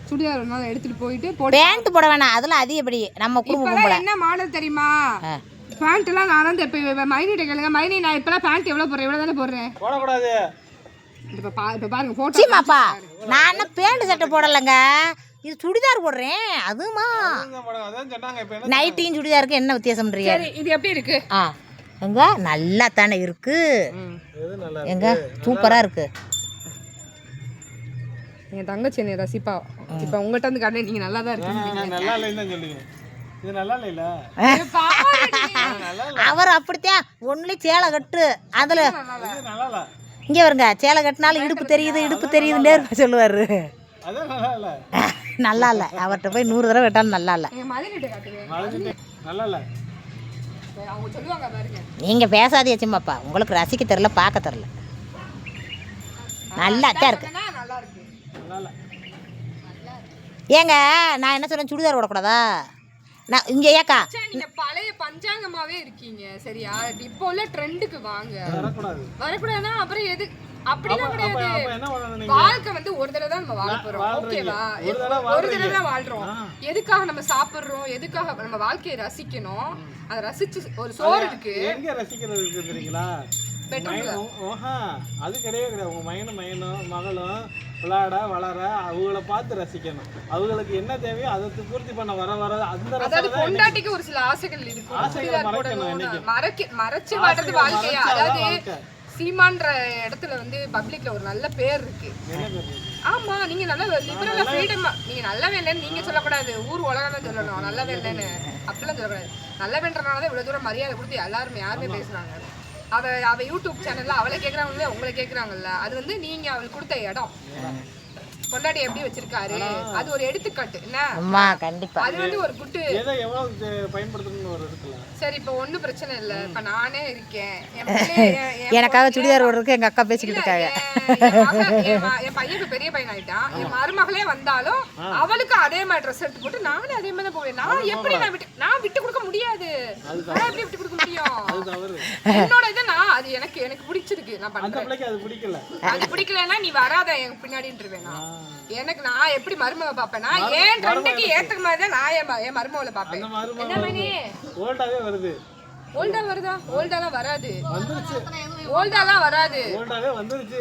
சுடிதார் ஒரு நாள் எடுத்துட்டு போயிட்டு பேண்ட் போட வேணாம், அதெல்லாம் அதிகப்படி நம்ம குடும்பம் என்ன மாடல் தெரியுமா? பேண்ட் எல்லாம் நான் தான் இப்ப மைனிட்ட கேளுங்க. மைனி நான் இப்பெல்லாம் பேண்ட் எவ்வளவு போடுறேன்? இவ்வளவு தானே போடுறேன். போடக்கூடாது. இப்ப பாருங்க போட்டோ. சீமாப்பா நான் என்ன பேண்ட் சட்டை போடலைங்க, இது சுடிதார் போடுறேன். அதுமா நைட்டியும் சுடிதாருக்கு என்ன வித்தியாசம்ன்றீங்க? சரி இது எப்படி இருக்கு? எங்க நல்லா தானே இருக்கு, எங்க சூப்பரா இருக்கு. என் தங்கச்சி என்ன ரசிப்பா. இப்ப உங்ககிட்ட வந்து காட்ட நீங்க நல்லா தான் இருக்கீங்க. நல்லா இல்லைன்னு தான் சொல்லுங்க. இது நல்லா இல்ல. அவர் அப்படித்தான் ஒன்லி சேலை கட்டு அதுல நல்லா இல்ல. இங்க வருங்க, சேலை கட்டினாலும் இடுப்பு தெரியுது இடுப்பு தெரியுதுன்னே சொல்லுவாரு. அதான் நல்லா இல்ல. நல்லா இல்ல, அவர்கிட்ட போய் 100 தடவை கேட்டாலும் நல்லா இல்ல. நல்லா இல்ல. அவங்க சொல்லுவாங்க பாருங்க. நீங்க பேசாதே சிம்மாப்பா, உங்களுக்கு ரசிக்க தெரியல பார்க்க தெரியல. நல்லா தான் இருக்கு. நல்லா இருக்கு. நல்லா ஏங்க நான் என்ன சொல்றேன், சுடிதார் போடக்கூடாதா? நான் இங்க ஏக்கா நீங்க பழைய பஞ்சாங்கமாவே இருக்கீங்க சரியா? இப்போ உள்ள ட்ரெண்டுக்கு வாங்க. வரக்கூடாதுன்னா அப்புறம் எது? அப்படிலாம் கிடையாது. வாழ்க்கை வந்து ஒரு தடவை தான் நம்ம வாழ போறோம். ஓகேவா? ஒரு தடவை தான் வாழ்றோம். எதுக்காக நம்ம சாப்பிடுறோம்? எதுக்காக நம்ம வாழ்க்கையை ரசிக்கணும்? அதை ரசிச்சு ஒரு சோறு இருக்கு. எங்க ரசிக்கிறது இருக்கு தெரியுங்களா? அது கிடையாது. உங்க மகனும் மகளும் விளையாட வளர அவங்கள பார்த்து ரசிக்கணும். அவங்களுக்கு என்ன தேவையோ அதை பூர்த்தி பண்ண வர அந்த பொண்டாட்டிக்கு ஒரு சில ஆசைகள் இருக்கும். மறைச்சு வாழ்றது வாழ்க்கையா? அதாவது சீமான்ற இடத்துல வந்து பப்ளிக்ல ஒரு நல்ல பேர் இருக்கு. ஆமா, நீங்க நல்ல லிபரலா ஃப்ரீடமா நீங்க நல்லவே இல்லைன்னு நீங்க சொல்லக்கூடாது. ஊர் உலகம் தான் சொல்லணும் நல்லவே இல்லைன்னு. அப்படிலாம் சொல்லக்கூடாது. நல்லவேன்றனாலதான் இவ்வளவு தூரம் மரியாதை கொடுத்து எல்லாருமே யாருமே பேசுறாங்க. அவ யூடியூப் சேனல்ல அவளை கேட்கறாங்கல்ல, உங்களை கேட்கறாங்கல்ல, அது வந்து நீங்க அவளுக்கு கொடுத்த இடம். பொண்டாட்டி எப்படி வச்சிருக்காரு அது ஒரு எடுத்துக்காட்டு. என்ன அம்மா கண்டிப்பா அது வந்து ஒரு குட்டு ஏதோ எவ்வளவு பயன்படுத்தணும்னு ஒரு இருக்குல. சரி இப்போ ஒண்ணும் பிரச்சனை இல்ல. இப்ப நானே இருக்கேன். எனக்காக சுடிதார் ஓடுறதுக்கு எங்க அக்கா பேசிக்கிட்டு இருக்காங்க. என் பையன் பெரிய பையன் ஆயிட்டான். என் மருமகளே வந்தாலும் அவளுக்கு அதே மாதிரி ட்ரெஸ் எடுத்து போட்டு நானும் அதே மாதிரி தான் போவேன். நான் எப்படி நான் விட்டு கொடுக்க முடியாது. நான் எப்படி விட்டு கொடுக்க முடியும்? என்னோட இதை நான் அது எனக்கு பிடிச்சிருக்கு. நான் பண்றேன். அது பிடிக்கலன்னா நீ வராத என் பின்னாடின்றவேன். எனக்கு நான் எப்படி மருமக பாப்பேன்னா ஏன் ட்ரெண்டுக்கு ஏத்த மாதிரி தான் நான் என் மருமகளை பாப்பேன். என்ன மணி ஓல்டாவே வருது. ஓல்டா வருதா? ஓல்டாலாம் வராது. ஓல்டாலாம் வராது. ஓல்டாவே வந்துருச்சு.